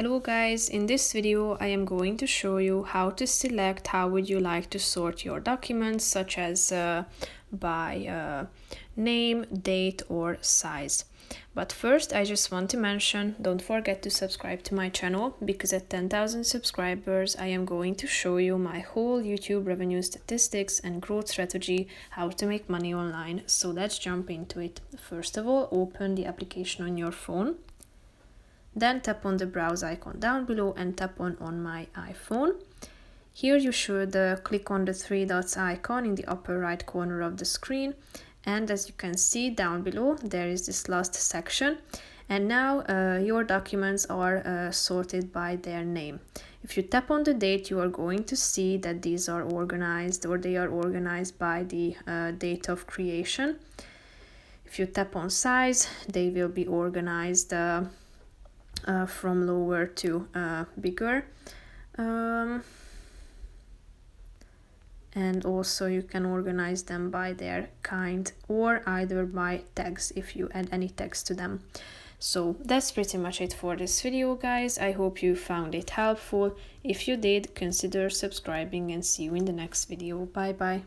Hello guys, in this video I am going to show you how to select how would you like to sort your documents, such as by name, date or size. But first I just want to mention, don't forget to subscribe to my channel, because at 10,000 subscribers I am going to show you my whole YouTube revenue statistics and growth strategy, how to make money online. So let's jump into it. First of all, open the application on your phone. Then tap on the browse icon down below and tap on my iPhone. Here you should click on the three dots icon in the upper right corner of the screen. And as you can see down below, there is this last section. And now your documents are sorted by their name. If you tap on the date, you are going to see that these are organized, or they are organized by the date of creation. If you tap on size, they will be organized from lower to bigger, and also you can organize them by their kind or either by tags if you add any tags to them. So that's pretty much it for this video, guys. I hope you found it helpful. If you did, consider subscribing and see you in the next video. Bye bye.